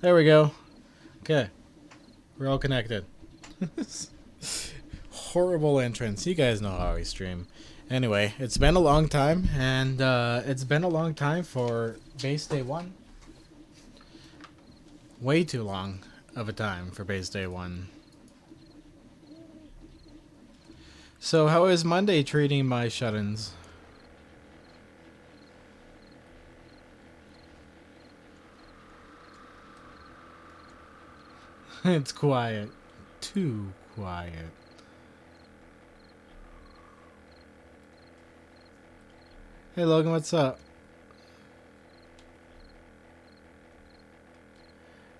There we go. Okay. We're all connected. Horrible entrance. You guys know how I stream. Anyway, it's been a long time, and it's been a long time for base day 1. Way too long of a time for base day 1. So how is Monday treating my shut-ins? It's quiet. Too quiet. Hey Logan, what's up?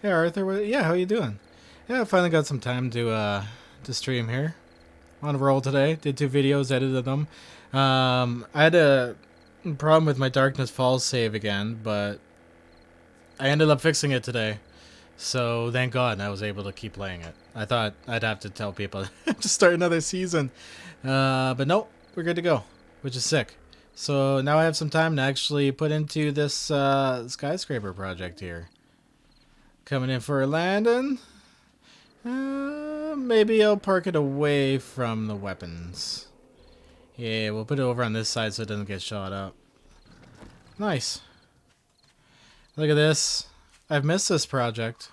Hey Arthur, yeah, how you doing? Yeah, I finally got some time to stream here. On a roll today. Did 2 videos, edited them. I had a problem with my Darkness Falls save again, but I ended up fixing it today. So thank God I was able to keep playing it. I thought I'd have to tell people to start another season. But nope, we're good to go, which is sick. So now I have some time to actually put into this skyscraper project here. Coming in for a landing. Maybe I'll park it away from the weapons. Yeah, we'll put it over on this side so it doesn't get shot up. Nice. Look at this. I've missed this project.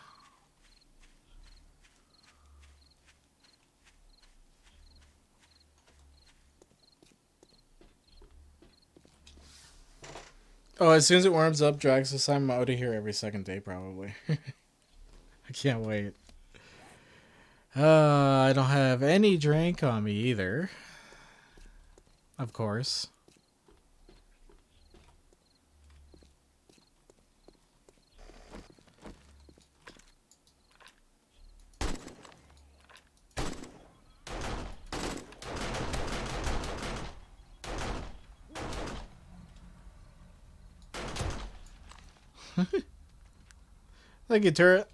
Oh, as soon as it warms up, Draxus, I'm out of here every second day probably. I can't wait. I don't have any drink on me either. Of course. Thank you, turret.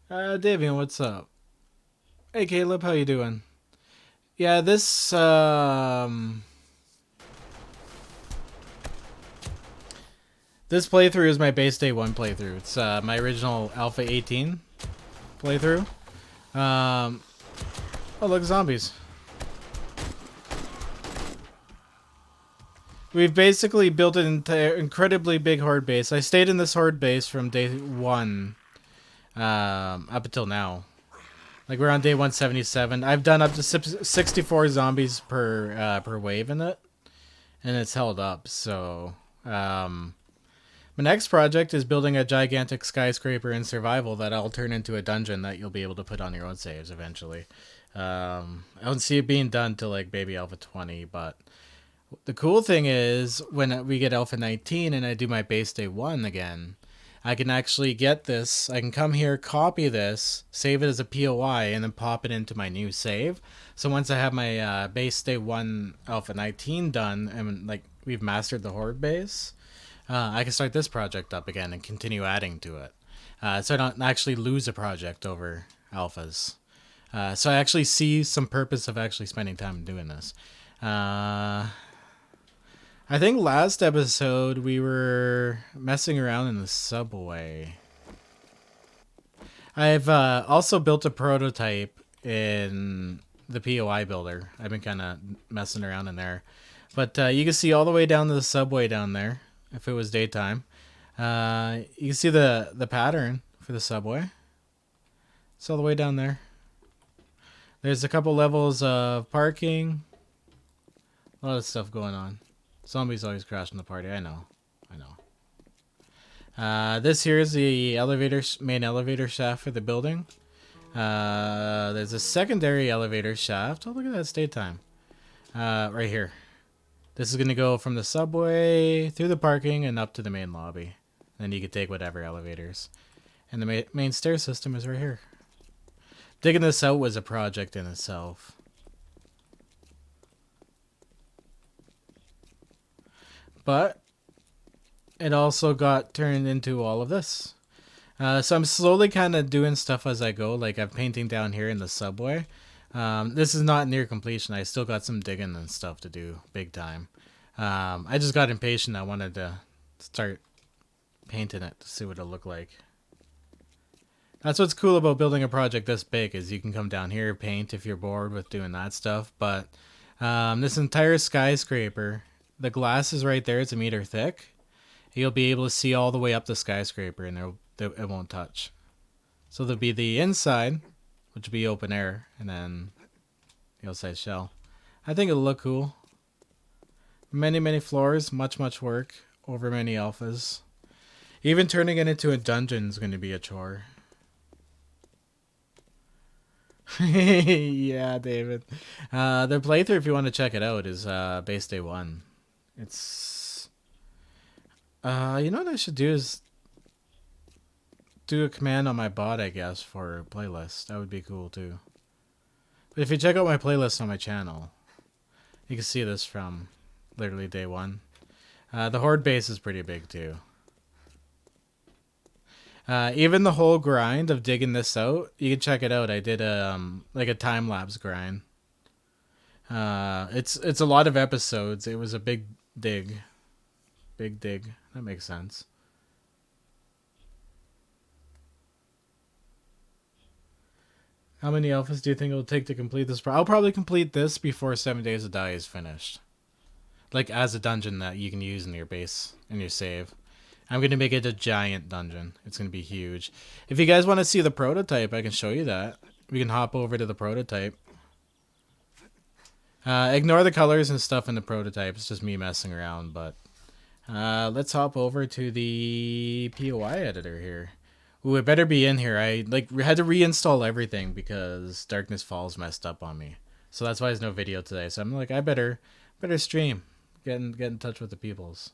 Davian, what's up? Hey, Caleb, how you doing? Yeah, this playthrough is my base day 1 playthrough. It's my original Alpha 18 playthrough. Oh, look, zombies. We've basically built an incredibly big horde base. I stayed in this horde base from day 1 up until now. Like, we're on day 177. I've done up to 64 zombies per wave in it, and it's held up. So my next project is building a gigantic skyscraper in survival that I'll turn into a dungeon that you'll be able to put on your own saves eventually. I don't see it being done till like maybe Alpha 20, but the cool thing is when we get Alpha 19 and I do my base day 1 again, I can actually get this. I can come here, copy this, save it as a POI, and then pop it into my new save. So once I have my base day 1 Alpha 19 done, and like we've mastered the horde base, I can start this project up again and continue adding to it. So I don't actually lose a project over alphas. So I actually see some purpose of actually spending time doing this. I think last episode we were messing around in the subway. I've also built a prototype in the POI builder. I've been kind of messing around in there. But you can see all the way down to the subway down there, if it was daytime. You can see the pattern for the subway. It's all the way down there. There's a couple levels of parking. A lot of stuff going on. Zombies always crashing the party. I know. This here is the main elevator shaft for the building. There's a secondary elevator shaft. Oh, look at that, it's daytime. Right here. This is going to go from the subway through the parking and up to the main lobby. Then you can take whatever elevators. And the main stair system is right here. Digging this out was a project in itself. But it also got turned into all of this. So I'm slowly kind of doing stuff as I go. Like I'm painting down here in the subway. This is not near completion. I still got some digging and stuff to do, big time. I just got impatient. I wanted to start painting it to see what it'll look like. That's what's cool about building a project this big, is you can come down here, paint if you're bored with doing that stuff. But this entire skyscraper, the glass is right there. It's 1 meter thick. You'll be able to see all the way up the skyscraper, and it won't touch. So there'll be the inside, which will be open air, and then the outside shell. I think it'll look cool. Many floors, much work over many alphas. Even turning it into a dungeon is going to be a chore. Yeah, David. The playthrough, if you want to check it out, is base day 1. It's you know what I should do is do a command on my bot, I guess, for a playlist. That would be cool too. But if you check out my playlist on my channel, you can see this from literally day 1. The horde base is pretty big too. Even the whole grind of digging this out, you can check it out. I did like a time lapse grind. It's a lot of episodes. It was a big dig. That makes sense. How many alphas do you think it'll take to complete this? I'll probably complete this before 7 Days to Die is finished. Like as a dungeon that you can use in your base, in your save. I'm going to make it a giant dungeon. It's going to be huge. If you guys want to see the prototype, I can show you that. We can hop over to the prototype. Ignore the colors and stuff in the prototype. It's just me messing around. But let's hop over to the POI editor here. Ooh, it better be in here. I had to reinstall everything because Darkness Falls messed up on me. So that's why there's no video today. So I'm like, I better stream. Get in touch with the peoples.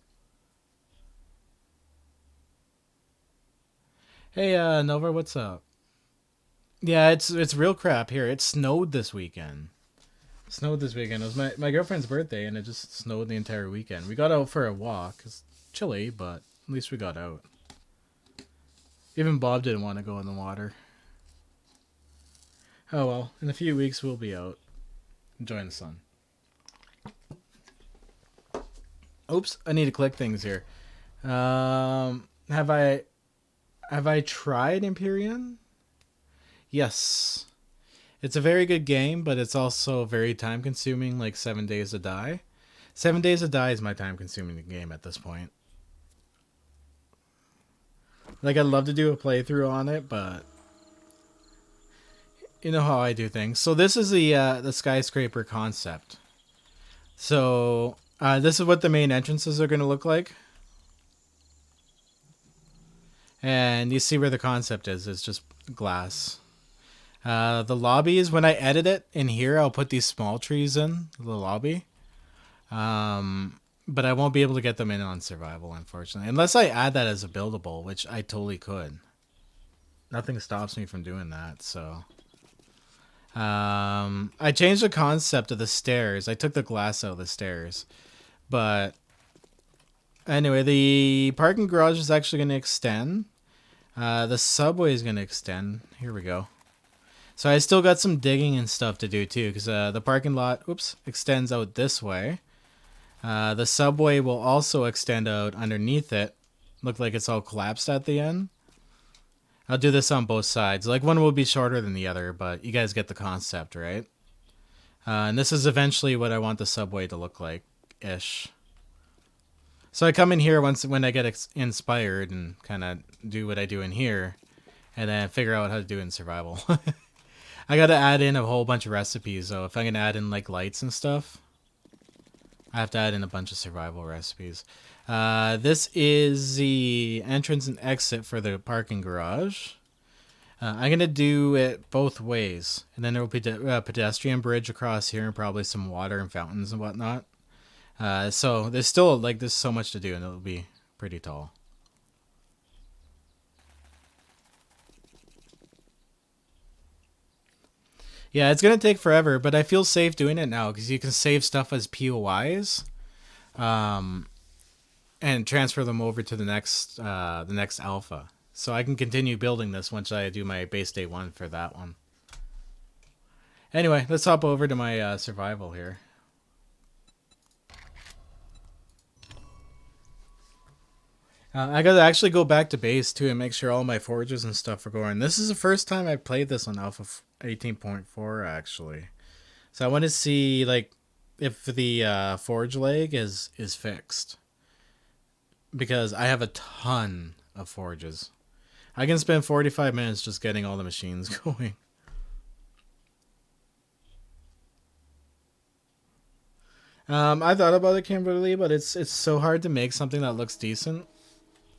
Hey, Nova, what's up? Yeah, it's real crap here. It snowed this weekend. It was my girlfriend's birthday, and it just snowed the entire weekend. We got out for a walk. It's chilly, but at least we got out. Even Bob didn't want to go in the water. Oh well, in a few weeks we'll be out enjoying the sun. Oops, I need to click things here. Have I tried Empyrean? Yes. It's a very good game, but it's also very time consuming, like 7 Days to Die. 7 Days to Die is my time consuming game at this point. Like, I'd love to do a playthrough on it, but you know how I do things. So this is the skyscraper concept. So this is what the main entrances are going to look like. And you see where the concept is. It's just glass. The lobbies, when I edit it in here, I'll put these small trees in the lobby. But I won't be able to get them in on survival, unfortunately. Unless I add that as a buildable, which I totally could. Nothing stops me from doing that, so. I changed the concept of the stairs. I took the glass out of the stairs. But anyway, the parking garage is actually going to extend. The subway is going to extend. Here we go. So I still got some digging and stuff to do too, because the parking lot, extends out this way. The subway will also extend out underneath it. Look like it's all collapsed at the end. I'll do this on both sides. Like, one will be shorter than the other, but you guys get the concept, right? And this is eventually what I want the subway to look like-ish. So I come in here when I get inspired and kind of do what I do in here, and then figure out how to do it in survival. I got to add in a whole bunch of recipes, so if I'm going to add in like lights and stuff, I have to add in a bunch of survival recipes. This is the entrance and exit for the parking garage. I'm going to do it both ways, and then there will be a pedestrian bridge across here and probably some water and fountains and whatnot. So there's still there's so much to do, and it'll be pretty tall. Yeah, it's going to take forever, but I feel safe doing it now because you can save stuff as POIs and transfer them over to the next alpha. So I can continue building this once I do my base day 1 for that one. Anyway, let's hop over to my survival here. I gotta actually go back to base too and make sure all my forges and stuff are going. This is the first time I've played this on Alpha 18.4 actually. So I want to see like if the forge lag is fixed. Because I have a ton of forges. I can spend 45 minutes just getting all the machines going. I thought about it, Kimberly, but it's so hard to make something that looks decent.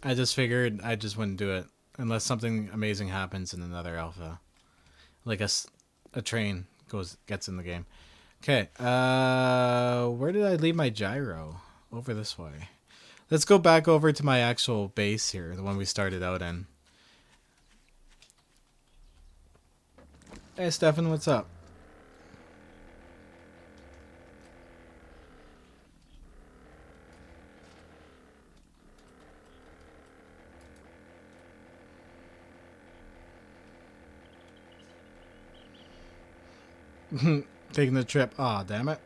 I just figured I just wouldn't do it unless something amazing happens in another alpha, like a train gets in the game. Okay, where did I leave my gyro? Over this way. Let's go back over to my actual base here, the one we started out in. Hey, Stefan, what's up? Taking the trip. Aw, damn it.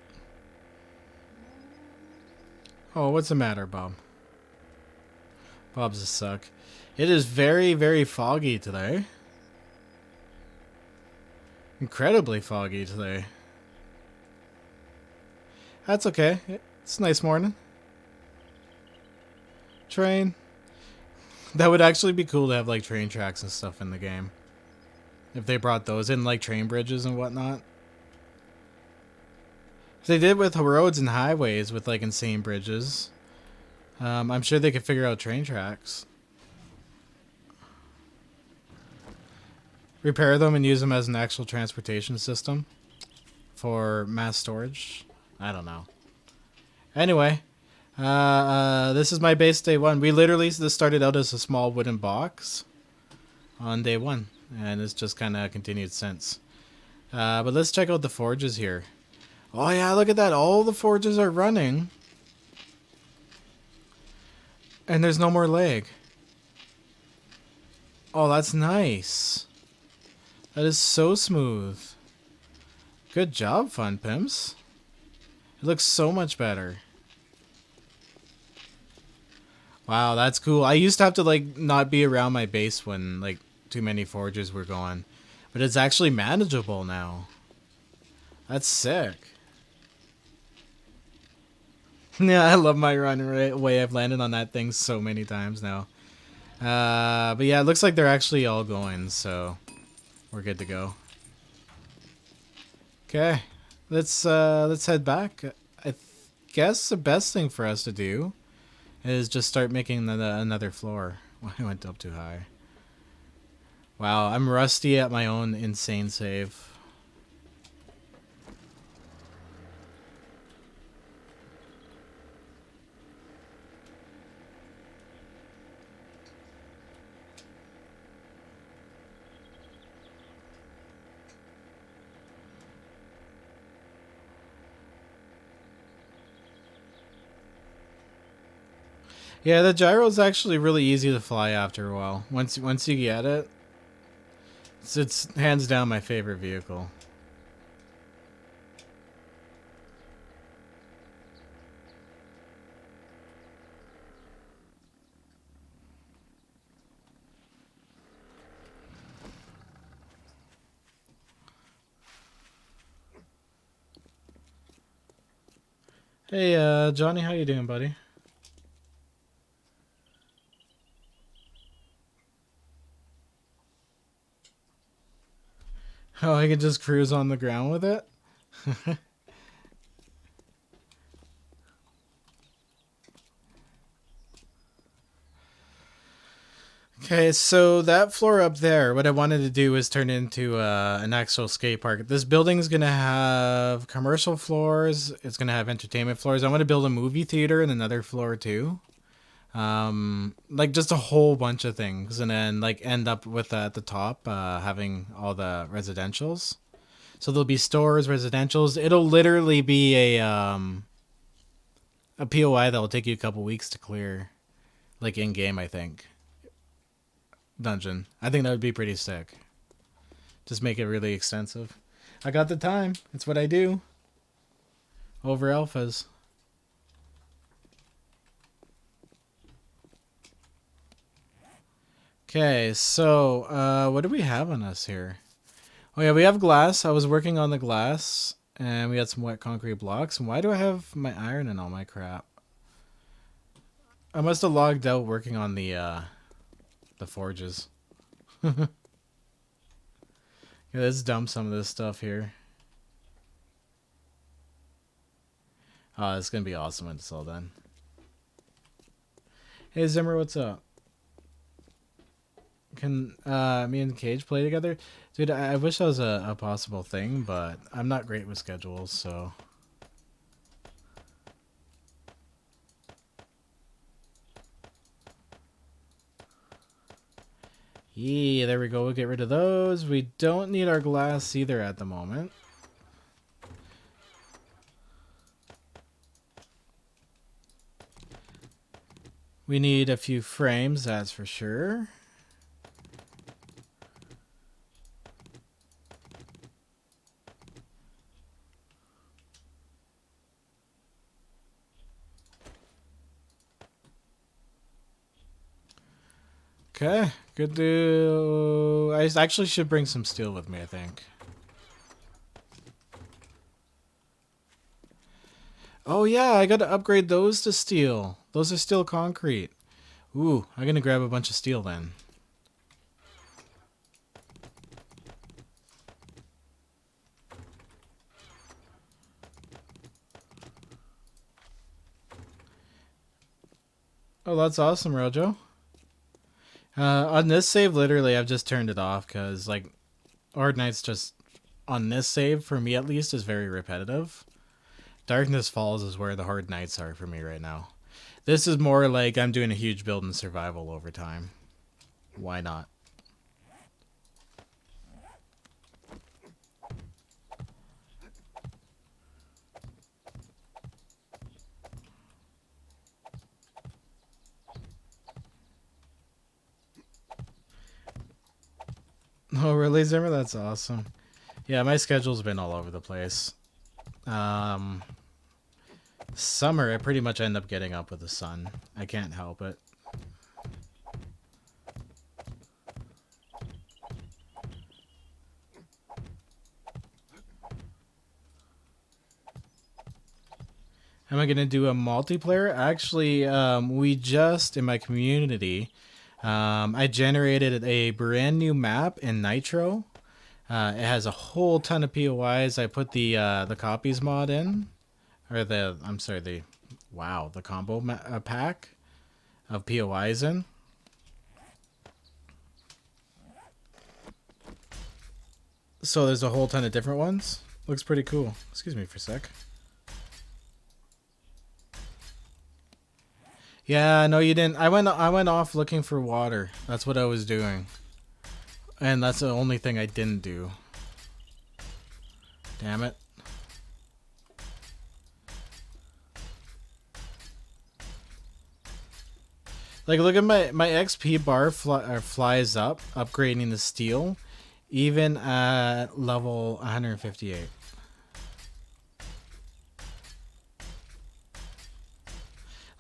Oh, what's the matter, Bob? Bob's a suck. It is very, very foggy today. Incredibly foggy today. That's okay. It's a nice morning. Train. That would actually be cool to have like train tracks and stuff in the game. If they brought those in, like train bridges and whatnot. They did with roads and highways with like insane bridges. I'm sure they could figure out train tracks. Repair them and use them as an actual transportation system for mass storage. I don't know. Anyway, this is my base day 1. We literally just started out as a small wooden box on day 1, and it's just kind of continued since. But let's check out the forges here. Oh yeah, look at that. All the forges are running. And there's no more lag. Oh, that's nice. That is so smooth. Good job, Fun Pimps. It looks so much better. Wow, that's cool. I used to have to like not be around my base when like too many forges were going. But it's actually manageable now. That's sick. Yeah, I love my run away. I've landed on that thing so many times now. But yeah, it looks like they're actually all going, so we're good to go. Okay, let's head back. I guess the best thing for us to do is just start making another floor. I went up too high. Wow, I'm rusty at my own insane save. Yeah, the gyro is actually really easy to fly after a while. Once you get it, it's hands down my favorite vehicle. Hey, Johnny, how you doing, buddy? Oh, I can just cruise on the ground with it? Okay, so that floor up there, what I wanted to do is turn into an actual skate park. This building is going to have commercial floors. It's going to have entertainment floors. I want to build a movie theater in another floor too. Like just a whole bunch of things. And then like end up with at the top having all the residentials. So there'll be stores, residentials. It'll literally be a POI that will take you a couple weeks to clear. Like in-game, I think. dungeon. I think that would be pretty sick. Just make it really extensive. I got the time. It's what I do. Over alphas. Okay, so what do we have on us here? Oh yeah, we have glass. I was working on the glass, and we had some wet concrete blocks. And why do I have my iron and all my crap? I must have logged out working on the forges. Yeah, let's dump some of this stuff here. Oh, it's gonna be awesome when it's all done. Hey Zimmer, what's up? Can me and Cage play together? Dude, I wish that was a possible thing, but I'm not great with schedules, so... Yeah, there we go. We'll get rid of those. We don't need our glass either at the moment. We need a few frames, that's for sure. Okay, good to... I actually should bring some steel with me, I think. Oh yeah, I gotta upgrade those to steel. Those are still concrete. Ooh, I'm gonna grab a bunch of steel then. Oh, that's awesome, Rojo. On this save, literally, I've just turned it off because, like, Hard Nights just, on this save, for me at least, is very repetitive. Darkness Falls is where the Hard Nights are for me right now. This is more like I'm doing a huge build in survival over time. Why not? Oh, really, Zimmer? That's awesome. Yeah, my schedule's been all over the place. Summer, I pretty much end up getting up with the sun. I can't help it. Am I going to do a multiplayer? Actually, we just, in my community, I generated a brand new map in Nitro. It has a whole ton of POIs. I put the copies mod in. Or the combo pack of POIs in. So there's a whole ton of different ones. Looks pretty cool. Excuse me for a sec. Yeah, no, you didn't. I went off looking for water. That's what I was doing. And that's the only thing I didn't do. Damn it. Like, look at my XP bar flies up, upgrading the steel, even at level 158.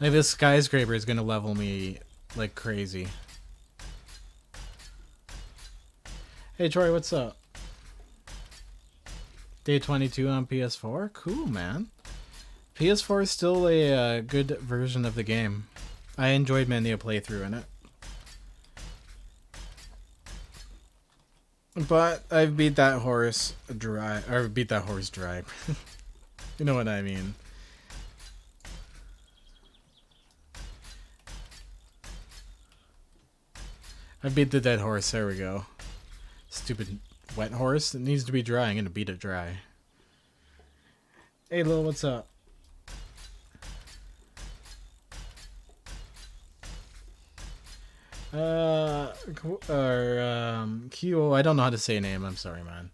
Like, this skyscraper is gonna level me like crazy. Hey Troy, what's up? Day 22 on PS4? Cool, man. PS4 is still a good version of the game. I enjoyed many a playthrough in it. But I've beat that horse dry. Or beat that horse dry. You know what I mean. I beat the dead horse. There we go. Stupid wet horse. It needs to be dry. I'm going to beat it dry. Hey, Lil, what's up? Q, I don't know how to say your name. I'm sorry, man.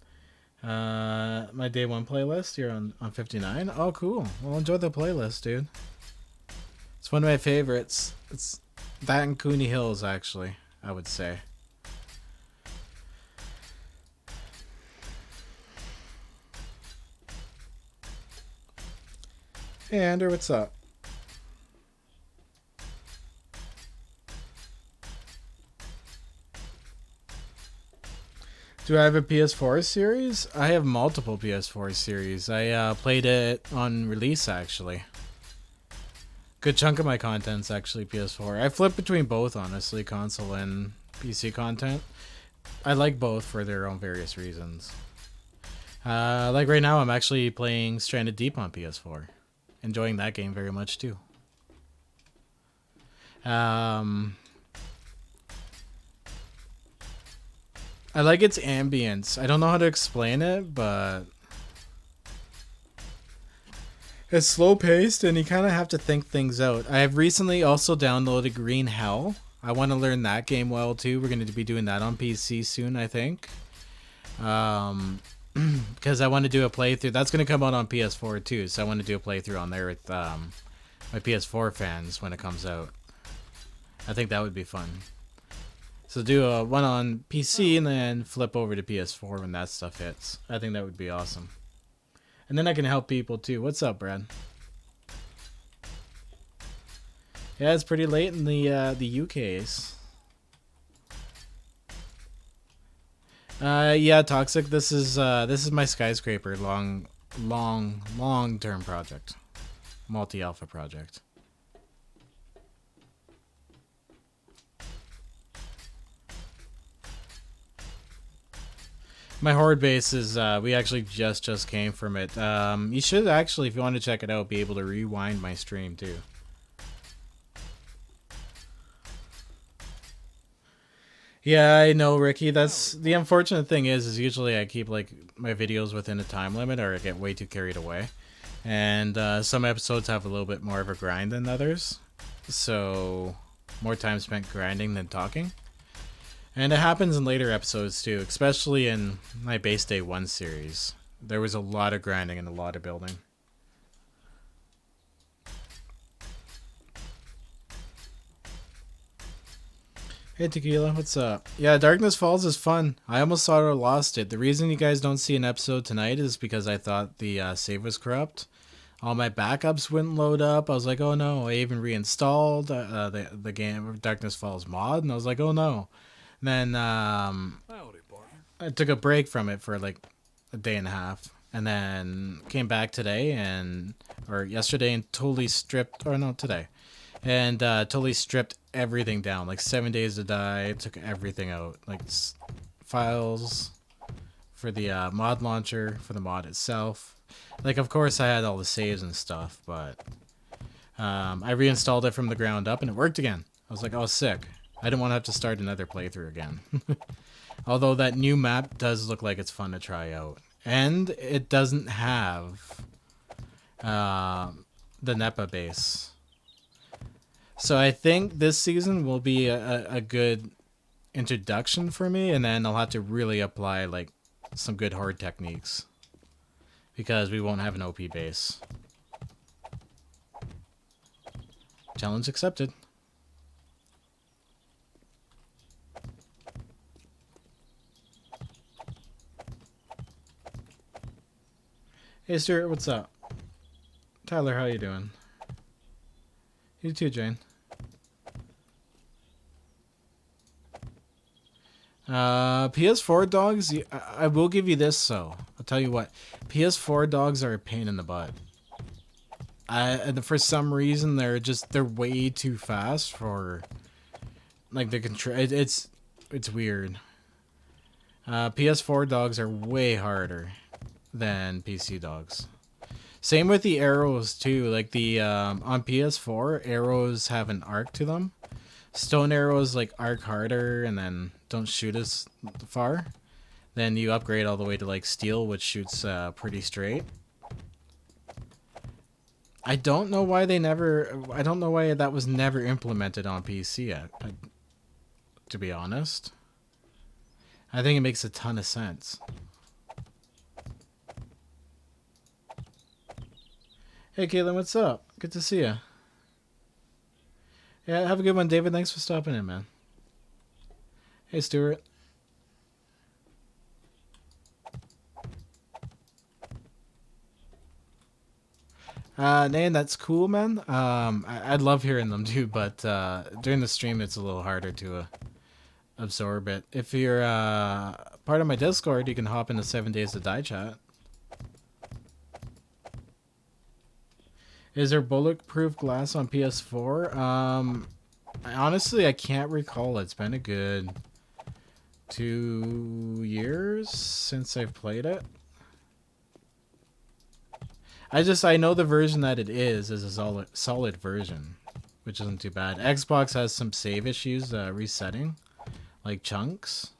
My day one playlist. You're on 59. Oh, cool. Well, enjoy the playlist, dude. It's one of my favorites. It's that and Cooney Hills, actually, I would say. Hey, Andrew, what's up? Do I have a PS4 series? I have multiple PS4 series. I played it on release, actually. Good chunk of my content's actually PS4. I flip between both, honestly, console and PC content. I like both for their own various reasons. Like right now, I'm actually playing Stranded Deep on PS4. Enjoying that game very much, too. I like its ambience. I don't know how to explain it, but it's slow paced and you kind of have to think things out. I have recently also downloaded Green Hell. I want to learn that game well too. We're going to be doing that on PC soon, I think. Because I want to do a playthrough. That's going to come out on PS4 too, so I want to do a playthrough on there with my PS4 fans when it comes out. I think that would be fun. So do a one on PC and then flip over to PS4 when that stuff hits. I think that would be awesome. And then I can help people too. What's up, Brad? Yeah, it's pretty late in the UKs. Yeah, Toxic. This is my skyscraper long term project, multi alpha project. My horde base is we actually just came from it. You should actually, if you want to check it out, be able to rewind my stream too. Yeah, I know, Ricky. That's the unfortunate thing is usually I keep like my videos within a time limit, or I get way too carried away. And some episodes have a little bit more of a grind than others, so more time spent grinding than talking. And it happens in later episodes too, especially in my base day 1 series. There was a lot of grinding and a lot of building. Hey Tequila, what's up? Yeah, Darkness Falls is fun. I almost thought I lost it. The reason you guys don't see an episode tonight is because I thought the save was corrupt. All my backups wouldn't load up. I was like, oh no. I even reinstalled the game Darkness Falls mod, and I was like, oh no. And then I took a break from it for like a day and a half, and then came back today or yesterday and totally stripped, or no, today, and totally stripped everything down. Like 7 days to die, took everything out, like files for the mod launcher, for the mod itself. Like, of course, I had all the saves and stuff, but I reinstalled it from the ground up, and it worked again. I was like, oh, sick. I didn't want to have to start another playthrough again. Although that new map does look like it's fun to try out. And it doesn't have the NEPA base. So I think this season will be a good introduction for me, and then I'll have to really apply like some good horde techniques. Because we won't have an OP base. Challenge accepted. Hey Stuart, what's up? Tyler, how you doing? You too, Jane. PS4 dogs, I will give you this though. I'll tell you what. PS4 dogs are a pain in the butt. And for some reason they're way too fast for like the control. It's weird. PS4 dogs are way harder than PC dogs. Same with the arrows too. Like the on PS4, arrows have an arc to them. Stone arrows like arc harder and then don't shoot as far. Then you upgrade all the way to like steel, which shoots pretty straight. I don't know why I don't know why that was never implemented on PC. To be honest, I think it makes a ton of sense. Hey, Caitlin, what's up? Good to see you. Yeah, have a good one, David. Thanks for stopping in, man. Hey, Stuart. Nan, that's cool, man. I'd love hearing them too, but during the stream, it's a little harder to absorb it. If you're part of my Discord, you can hop into 7 Days to Die chat. Is there bulletproof glass on PS4? Honestly, I can't recall. It's been a good 2 years since I've played it. I know the version that it is a solid version, which isn't too bad. Xbox has some save issues resetting, like chunks,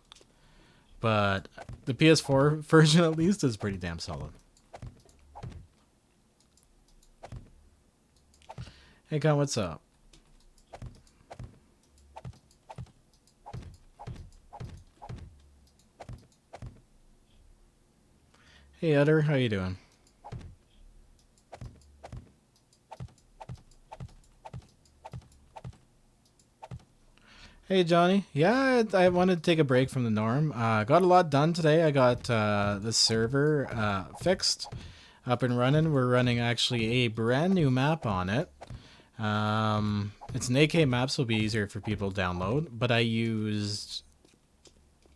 but the PS4 version at least is pretty damn solid. Hey, Con, what's up? Hey, Utter, how you doing? Hey, Johnny. Yeah, I wanted to take a break from the norm. Got a lot done today. I got the server fixed, up and running. We're running actually a brand new map on it. It's an AK map, so it'll be easier for people to download. But I used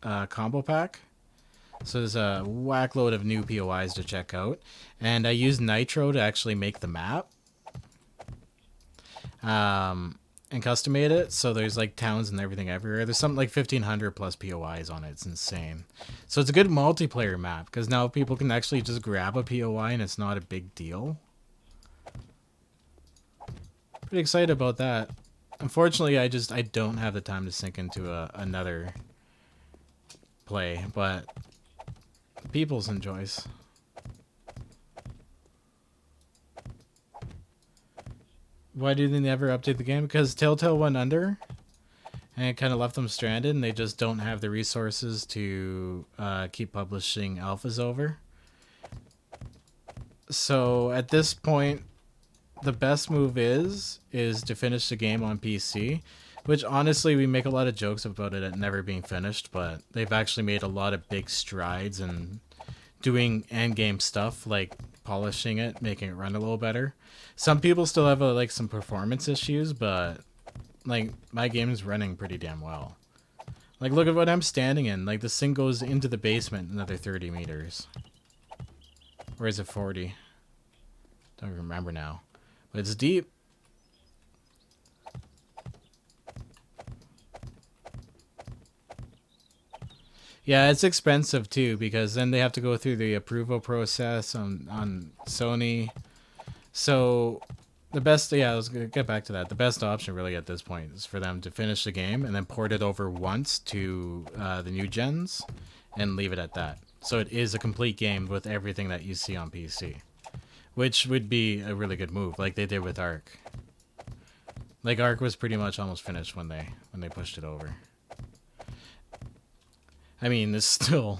combo pack. So there's a whack load of new POIs to check out. And I used Nitro to actually make the map. And custom made it, so there's like towns and everything everywhere. There's something like 1,500 plus POIs on it. It's insane. So it's a good multiplayer map because now people can actually just grab a POI and it's not a big deal. Pretty excited about that. Unfortunately, I don't have the time to sink into another play, but people's enjoys. Why do they never update the game? Because Telltale went under, and it kind of left them stranded, and they just don't have the resources to keep publishing alphas over. So at this point, the best move is to finish the game on PC, which honestly we make a lot of jokes about it never being finished, but they've actually made a lot of big strides in doing end game stuff like polishing it, making it run a little better. Some people still have like some performance issues, but like my game is running pretty damn well. Like look at what I'm standing in. Like this thing goes into the basement another 30 meters. Or is it 40? Don't remember now. But it's deep. Yeah, it's expensive too because then they have to go through the approval process on Sony. So the best, yeah, I was gonna get back to that. The best option really at this point is for them to finish the game and then port it over once to the new gens and leave it at that. So it is a complete game with everything that you see on PC, which would be a really good move, like they did with Ark. Like Ark was pretty much almost finished when they pushed it over. I mean, it's still...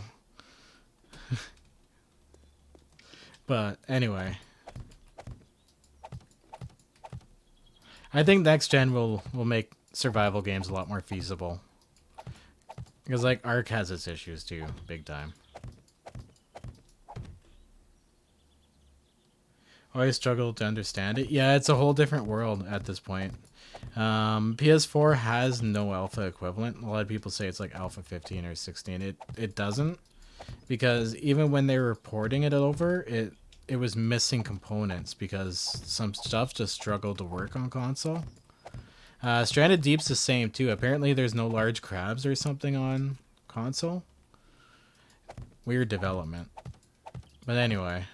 But anyway. I think next gen will make survival games a lot more feasible. Because like Ark has its issues too, big time. Always struggle to understand it. Yeah, it's a whole different world at this point. PS4 has no alpha equivalent. A lot of people say it's like alpha 15 or 16. It doesn't, because even when they were porting it over, it was missing components because some stuff just struggled to work on console. Stranded Deep's the same too. Apparently there's no large crabs or something on console. Weird development. But anyway.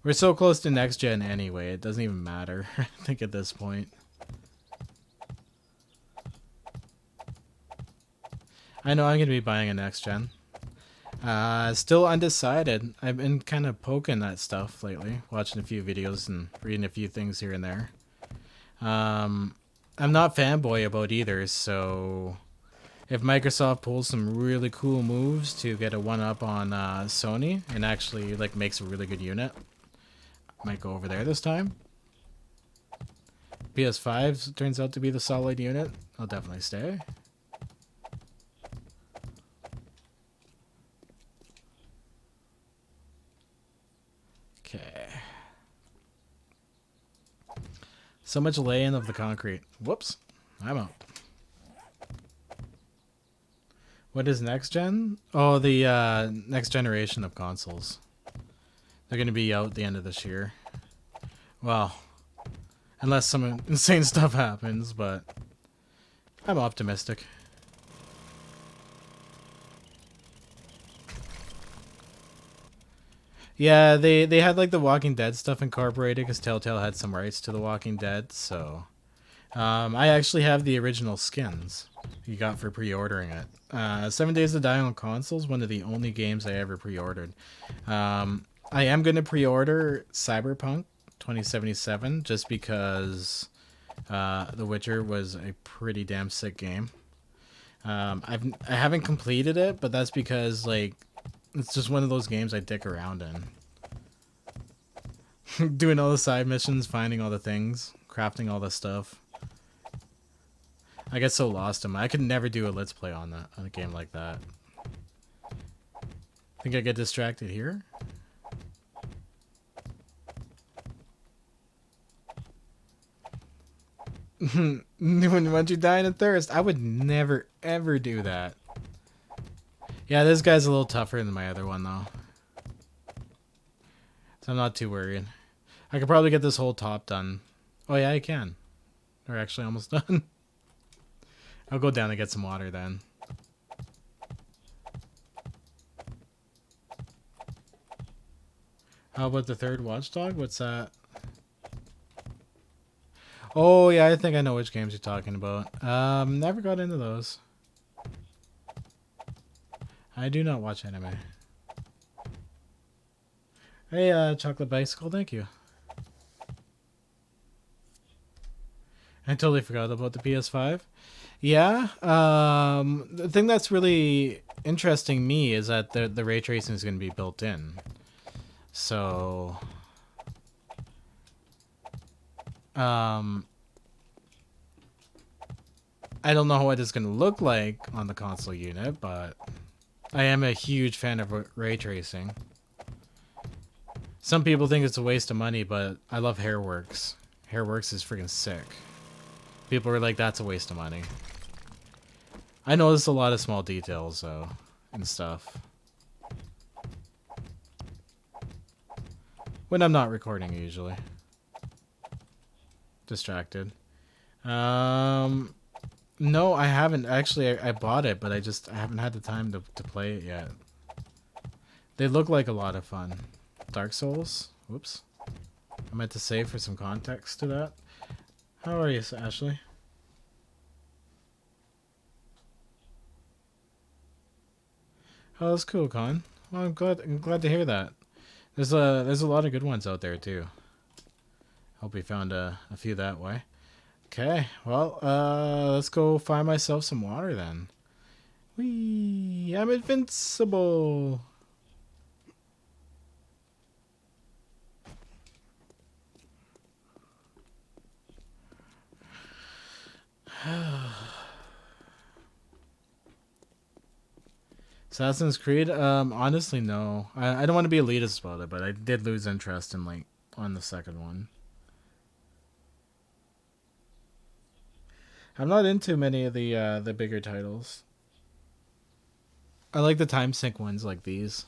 We're so close to next gen anyway, it doesn't even matter, I think, at this point. I know I'm going to be buying a next gen. Still undecided. I've been kind of poking that stuff lately, watching a few videos and reading a few things here and there. I'm not fanboy about either, so if Microsoft pulls some really cool moves to get a one-up on Sony and actually like makes a really good unit, might go over there this time. PS5 turns out to be the solid unit, I'll definitely stay. Okay. So much laying of the concrete. Whoops. I'm out. What is next gen? Oh, the next generation of consoles. They're going to be out the end of this year. Well, unless some insane stuff happens, but I'm optimistic. Yeah, they had like the Walking Dead stuff incorporated because Telltale had some rights to the Walking Dead, so I actually have the original skins you got for pre-ordering it. 7 Days to Die on consoles, one of the only games I ever pre-ordered. I am going to pre-order Cyberpunk 2077 just because The Witcher was a pretty damn sick game. I haven't completed it, but that's because like it's just one of those games I dick around in. Doing all the side missions, finding all the things, crafting all the stuff. I get so lost in it. I could never do a let's play on a game like that. Think I get distracted here? Once you die in thirst, I would never ever do that. Yeah, this guy's a little tougher than my other one though, so I'm not too worried. I could probably get this whole top done. Oh yeah, I can. We're actually almost done. I'll go down and get some water then. How about the third watchdog? What's that? Oh yeah, I think I know which games you're talking about. Never got into those. I do not watch anime. Hey, Chocolate Bicycle, thank you. I totally forgot about the PS5. Yeah, the thing that's really interesting me is that the ray tracing is going to be built in. So, I don't know what it's going to look like on the console unit, but I am a huge fan of ray tracing. Some people think it's a waste of money, but I love Hairworks. Hairworks is freaking sick. People are like, that's a waste of money. I notice a lot of small details, though, and stuff. When I'm not recording, usually. Distracted. No, I haven't. Actually, I bought it, but I haven't had the time to play it yet. They look like a lot of fun. Dark Souls? Whoops. I meant to save for some context to that. How are you, Ashley? Oh, that's cool, Con. Well, I'm glad to hear that. There's a lot of good ones out there too. Hope we found a few that way. Okay, well, let's go find myself some water then. Whee! I'm invincible. Assassin's Creed? Honestly, no. I don't want to be elitist about it, but I did lose interest in like on the second one. I'm not into many of the bigger titles. I like the time sync ones like these.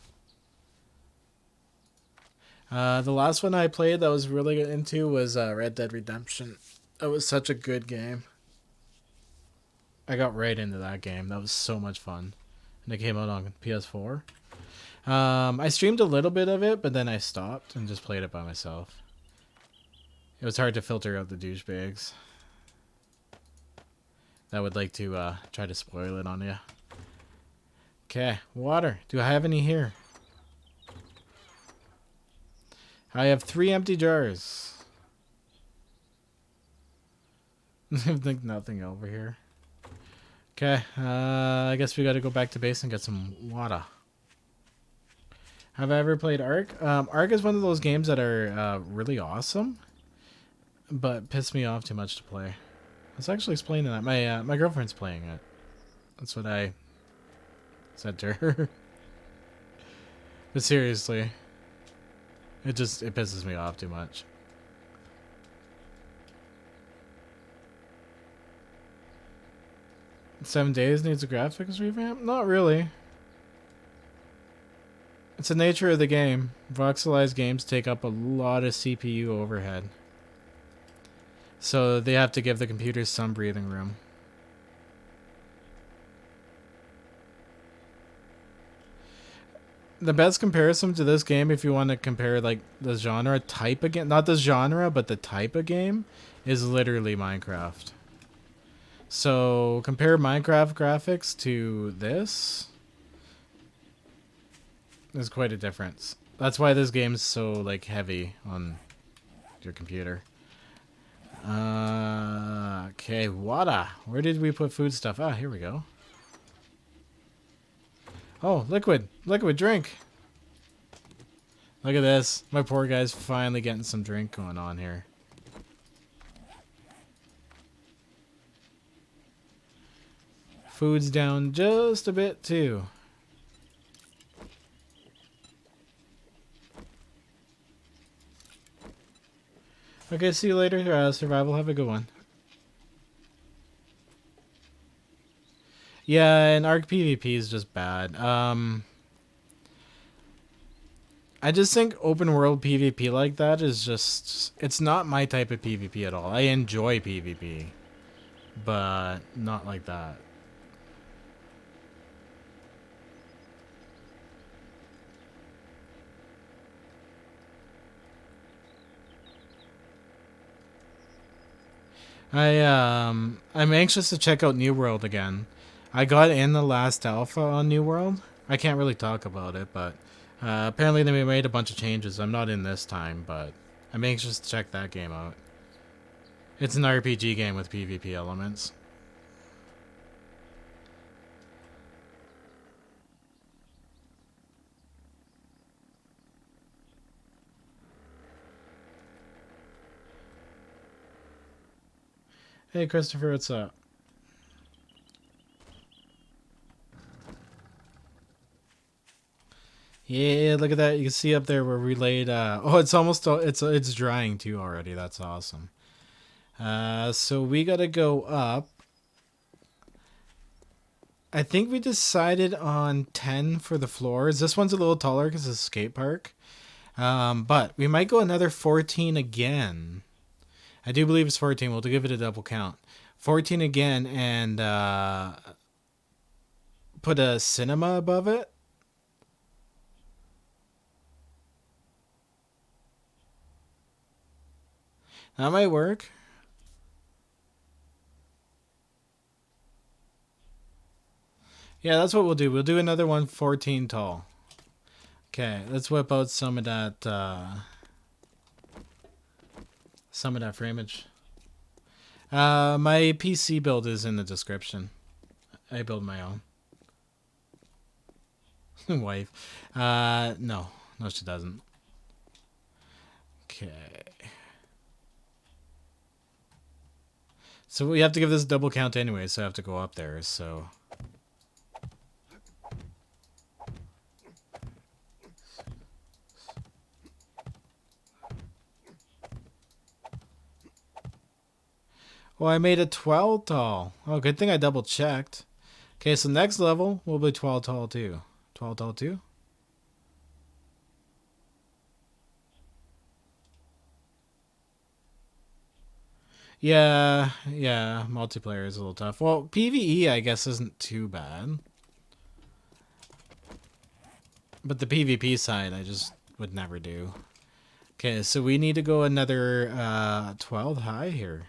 The last one I played that I was really into was Red Dead Redemption. That was such a good game. I got right into that game. That was so much fun. And it came out on PS4. I streamed a little bit of it, but then I stopped and just played it by myself. It was hard to filter out the douchebags that would like to try to spoil it on you. Okay, water. Do I have any here? I have 3 empty jars. I think nothing over here. Okay, I guess we gotta go back to base and get some water. Have I ever played Ark? Ark is one of those games that are really awesome, but piss me off too much to play. I was actually explaining that. My girlfriend's playing it. That's what I said to her. But seriously, it pisses me off too much. 7 days needs a graphics revamp? Not really. It's the nature of the game. Voxelized games take up a lot of CPU overhead. So they have to give the computers some breathing room. The best comparison to this game, if you want to compare like the genre type again, not the genre, but the type of game, is literally Minecraft. So compare Minecraft graphics to this. There's quite a difference. That's why this game's so like heavy on your computer. Okay, water. Where did we put food stuff? Ah, here we go. Oh, liquid drink. Look at this. My poor guy's finally getting some drink going on here. Food's down just a bit too. Okay, see you later, Survival. Have a good one. Yeah, and Arc PvP is just bad. I just think open world PvP like that is just... It's not my type of PvP at all. I enjoy PvP, but not like that. I'm anxious to check out New World again. I got in the last alpha on New World. I can't really talk about it, but apparently they made a bunch of changes. I'm not in this time, but I'm anxious to check that game out. It's an RPG game with PvP elements. Hey Christopher, what's up? Yeah, look at that. You can see up there where we laid oh, it's almost it's drying too already. That's awesome. So we got to go up. I think we decided on 10 for the floors. This one's a little taller because it's a skate park. But we might go another 14 again. I do believe it's 14. We'll give it a double count. 14 again and put a cinema above it. That might work. Yeah, that's what we'll do. We'll do another one 14 tall. Okay, let's whip out some of that frameage. My PC build is in the description. I build my own. Wife. No, she doesn't. Okay. So we have to give this a double count anyway, so I have to go up there, so... Oh, I made it 12 tall. Oh, good thing I double checked. Okay, so next level will be 12 tall too. 12 tall too? Yeah, multiplayer is a little tough. Well, PvE I guess isn't too bad. But the PvP side I just would never do. Okay, so we need to go another 12 high here.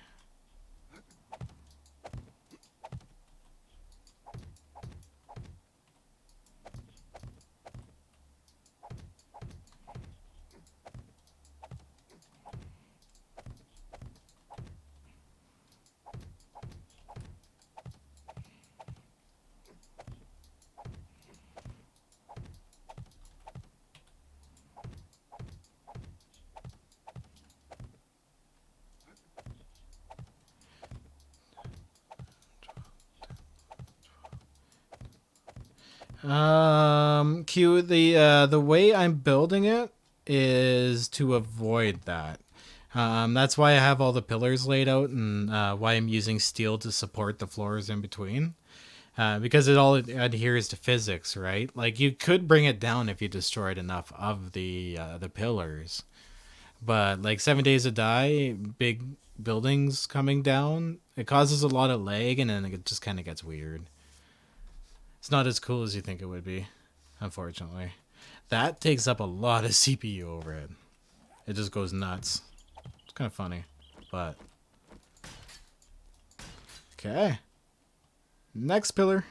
The way I'm building it is to avoid that. That's why I have all the pillars laid out, and why I'm using steel to support the floors in between. Because it all adheres to physics, right? Like, you could bring it down if you destroyed enough of the pillars, but like 7 days to die, big buildings coming down, it causes a lot of lag, and then it just kind of gets weird. It's not as cool as you think it would be, unfortunately. That takes up a lot of CPU overhead. It just goes nuts. It's kind of funny, but okay. Next pillar.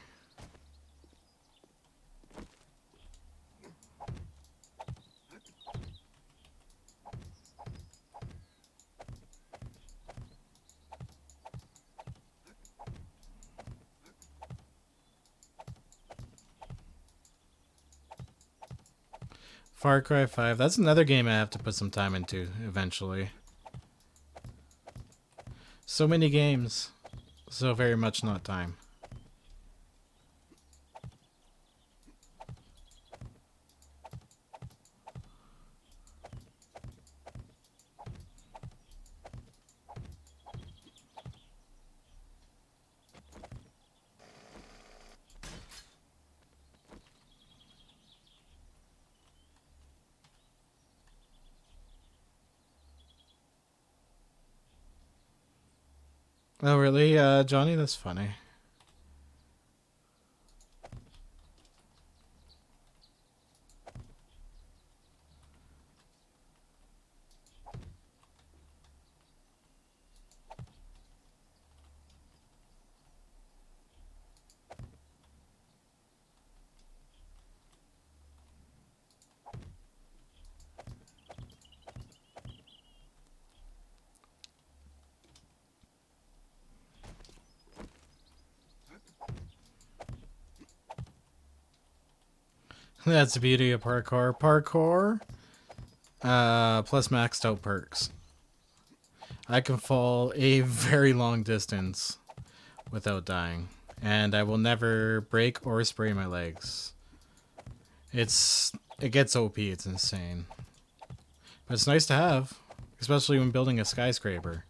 Far Cry 5. That's another game I have to put some time into eventually. So many games. So very much not time. Oh, really? Johnny, that's funny. That's the beauty of parkour. Parkour, plus maxed out perks. I can fall a very long distance without dying, and I will never break or spray my legs. It gets OP. It's insane, but it's nice to have, especially when building a skyscraper.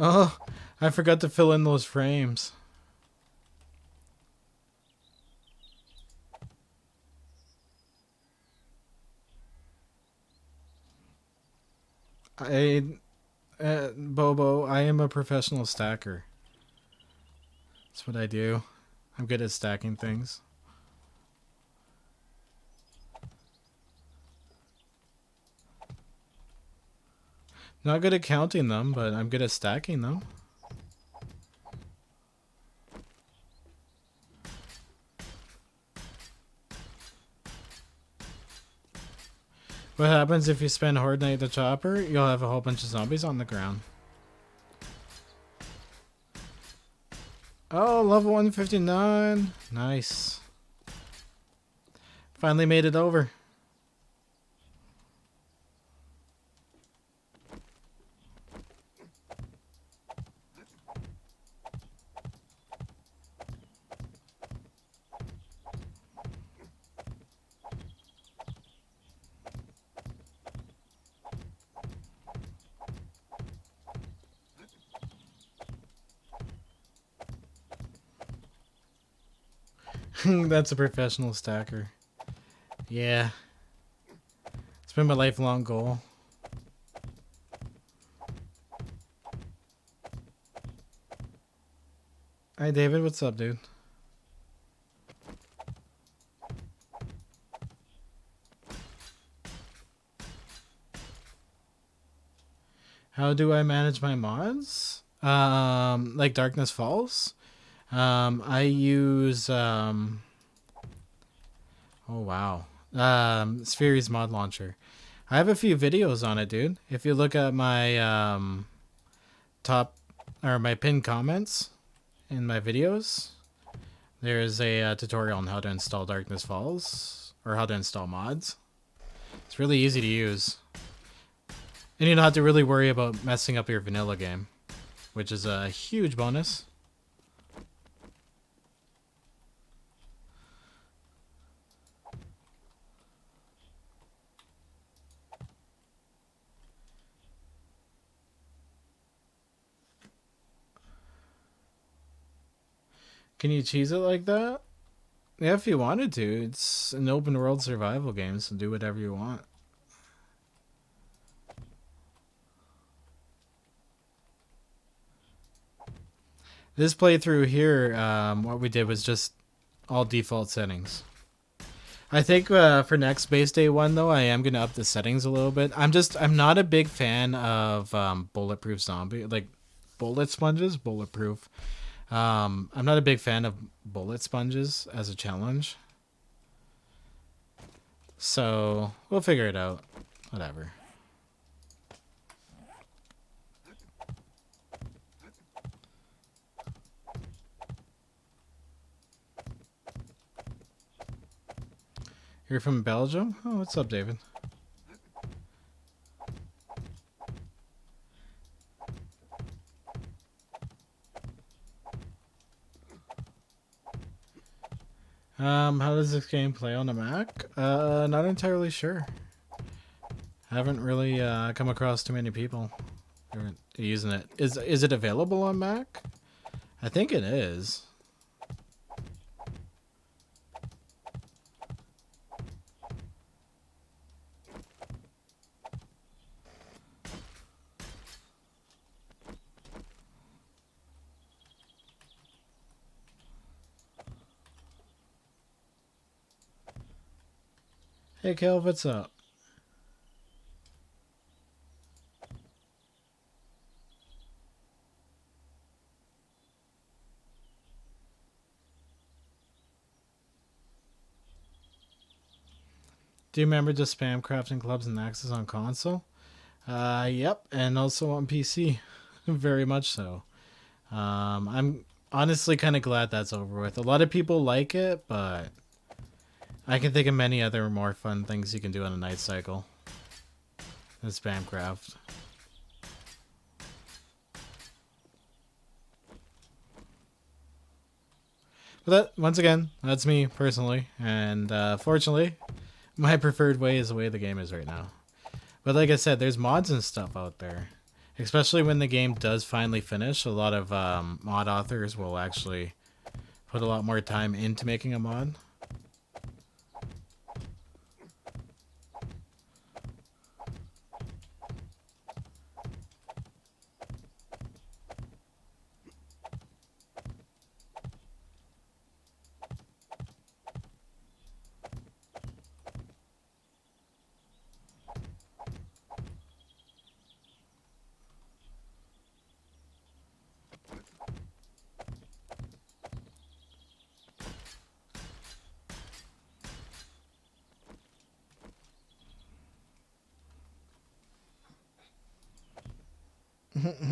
Oh, I forgot to fill in those frames. Bobo, I am a professional stacker. That's what I do. I'm good at stacking things. Not good at counting them, but I'm good at stacking them. What happens if you spend Horde Night the Chopper? You'll have a whole bunch of zombies on the ground. Oh, level 159. Nice. Finally made it over. That's a professional stacker. Yeah. It's been my lifelong goal. Hi, David. What's up, dude? How do I manage my mods? Like Darkness Falls? I use, oh wow. Sphere's mod launcher. I have a few videos on it, dude. If you look at my, top, or my pinned comments in my videos, there's a tutorial on how to install Darkness Falls, or how to install mods. It's really easy to use. And you don't have to really worry about messing up your vanilla game, which is a huge bonus. Can you cheese it like that? Yeah, if you wanted to. It's an open world survival game, so do whatever you want. This playthrough here, what we did was just all default settings. I think for next base day one though, I am gonna up the settings a little bit. I'm not a big fan of bulletproof zombie, like bullet sponges, bulletproof. I'm not a big fan of bullet sponges as a challenge. So we'll figure it out. Whatever. You're from Belgium? Oh, what's up, David? How does this game play on the Mac? Not entirely sure. I haven't really come across too many people who are using it. Is it available on Mac? I think it is. Hey, Kel, what's up? Do you remember the spam crafting clubs and Axis on console? Yep, and also on PC. Very much so. I'm honestly kind of glad that's over with. A lot of people like it, but I can think of many other more fun things you can do on a night cycle than spamcraft. But that, once again, that's me personally, and fortunately, my preferred way is the way the game is right now. But like I said, there's mods and stuff out there. Especially when the game does finally finish, a lot of mod authors will actually put a lot more time into making a mod.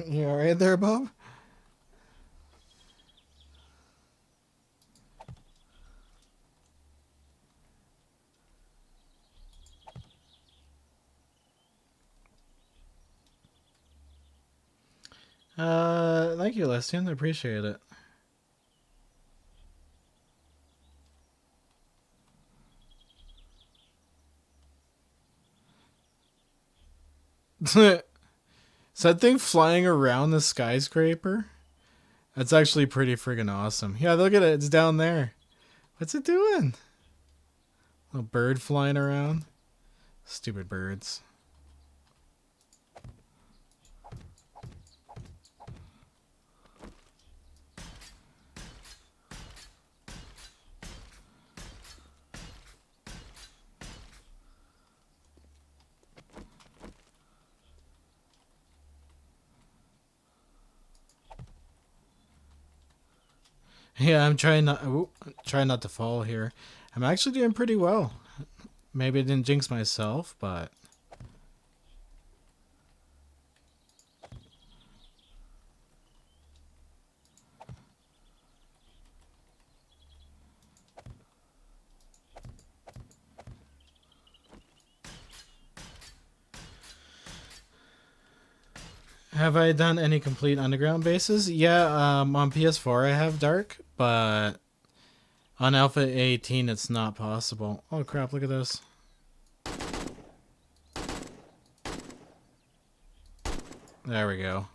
You alright there, Bob? Thank you, Lestian. I appreciate it. Is that thing flying around the skyscraper? That's actually pretty friggin' awesome. Yeah, look at it. It's down there. What's it doing? Little bird flying around. Stupid birds. Yeah, I'm trying not to fall here. I'm actually doing pretty well. Maybe I didn't jinx myself, but Have I done any complete underground bases? Yeah, on PS4 I have Dark, but on Alpha 18 it's not possible. Oh crap, look at this. There we go.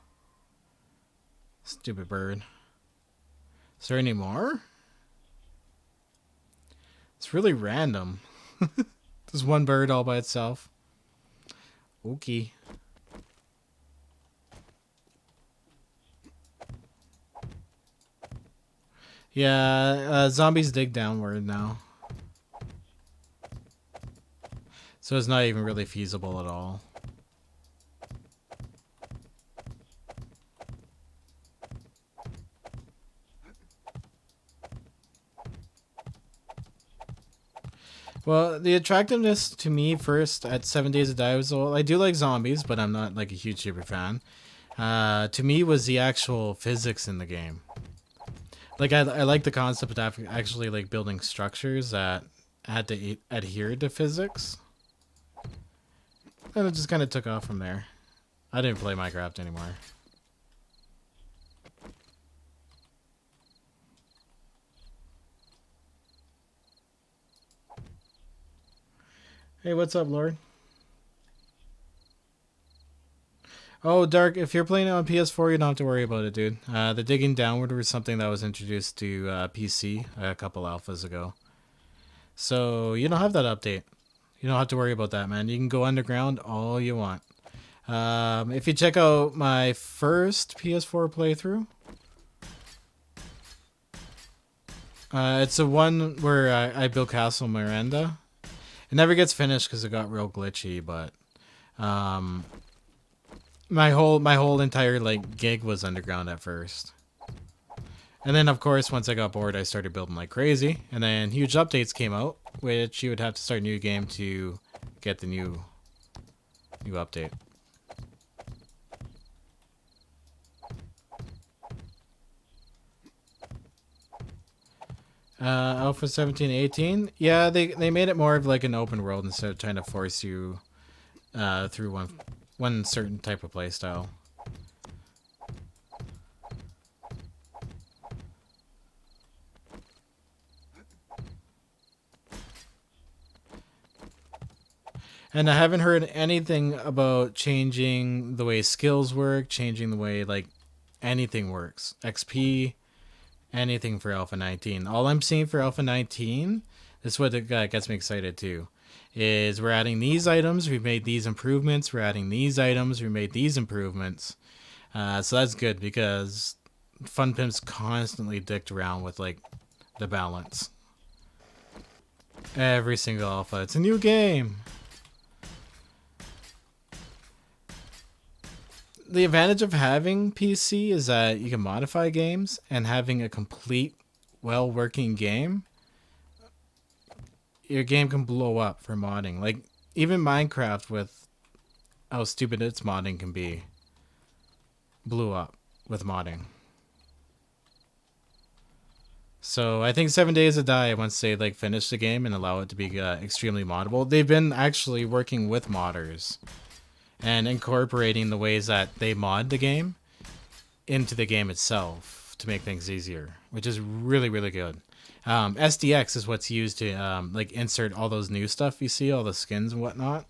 Stupid bird. Is there any more? It's really random. There's one bird all by itself. Okay. Yeah, zombies dig downward now. So it's not even really feasible at all. Well, the attractiveness to me first at 7 Days to Die was, well, I do like zombies, but I'm not like a huge super fan. To me was the actual physics in the game. Like I like the concept of actually like building structures that had to adhere to physics. And it just kind of took off from there. I didn't play Minecraft anymore. Hey, what's up, Lord? Oh, Dark, if you're playing it on PS4, you don't have to worry about it, dude. The digging downward was something that was introduced to PC a couple alphas ago. So you don't have that update. You don't have to worry about that, man. You can go underground all you want. If you check out my first PS4 playthrough, it's the one where I built Castle Miranda. It never gets finished because it got real glitchy, but my whole entire like gig was underground at first. And then of course once I got bored I started building like crazy, and then huge updates came out, which you would have to start a new game to get the new update. Alpha 17, 18. Yeah, they made it more of like an open world instead of trying to force you through one certain type of playstyle. And I haven't heard anything about changing the way skills work, changing the way like anything works. XP, anything for Alpha 19. All I'm seeing for Alpha 19, this is what gets me excited too, is we're adding these items, we've made these improvements, we're adding these items, we made these improvements. So that's good because Fun Pimp's constantly dicked around with like the balance. Every single alpha, it's a new game. The advantage of having PC is that you can modify games, and having a complete, well-working game, your game can blow up for modding. Like, even Minecraft, with how stupid its modding can be, blew up with modding. So I think 7 Days to Die, once they like finish the game and allow it to be extremely moddable, they've been actually working with modders and incorporating the ways that they mod the game into the game itself to make things easier, which is really, really good. SDX is what's used to like insert all those new stuff you see, all the skins and whatnot.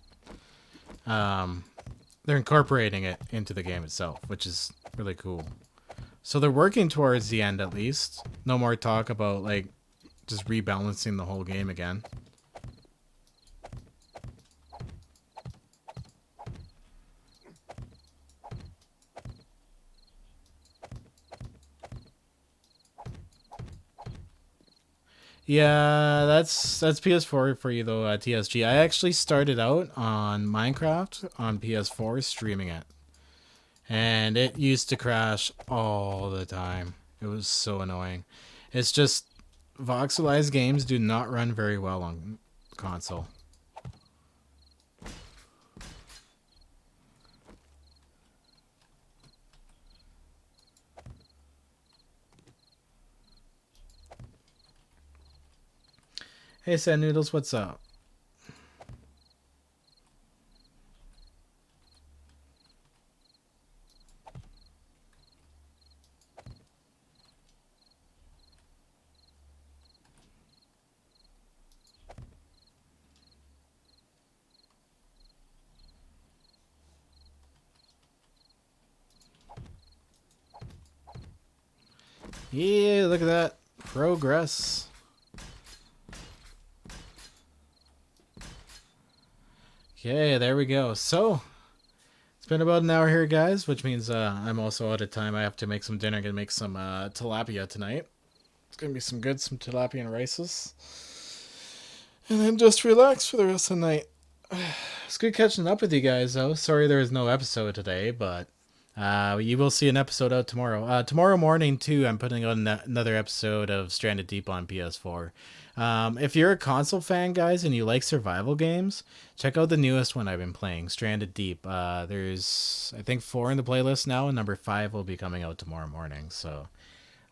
They're incorporating it into the game itself, which is really cool. So they're working towards the end at least. No more talk about like just rebalancing the whole game again. Yeah, that's PS4 for you though, TSG. I actually started out on Minecraft on PS4 streaming it. And it used to crash all the time. It was so annoying. It's just voxelized games do not run very well on console. Hey, Sad Noodles, what's up? Yeah, look at that. Progress. Okay, there we go. So, it's been about an hour here, guys, which means I'm also out of time. I have to make some dinner. I'm going to make some tilapia tonight. It's going to be some tilapia and rices. And then just relax for the rest of the night. It's good catching up with you guys, though. Sorry there was no episode today, but you will see an episode out tomorrow. Tomorrow morning, too, I'm putting on another episode of Stranded Deep on PS4. If you're a console fan, guys, and you like survival games, check out the newest one I've been playing, Stranded Deep. There's, I think, 4 in the playlist now, and number 5 will be coming out tomorrow morning. So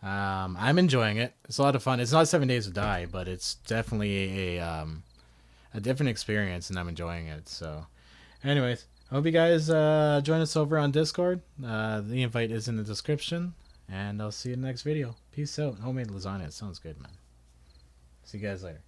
I'm enjoying it. It's a lot of fun. It's not 7 Days to Die, but it's definitely a different experience, and I'm enjoying it. So, anyways, I hope you guys join us over on Discord. The invite is in the description, and I'll see you in the next video. Peace out. Homemade lasagna. It sounds good, man. See you guys later.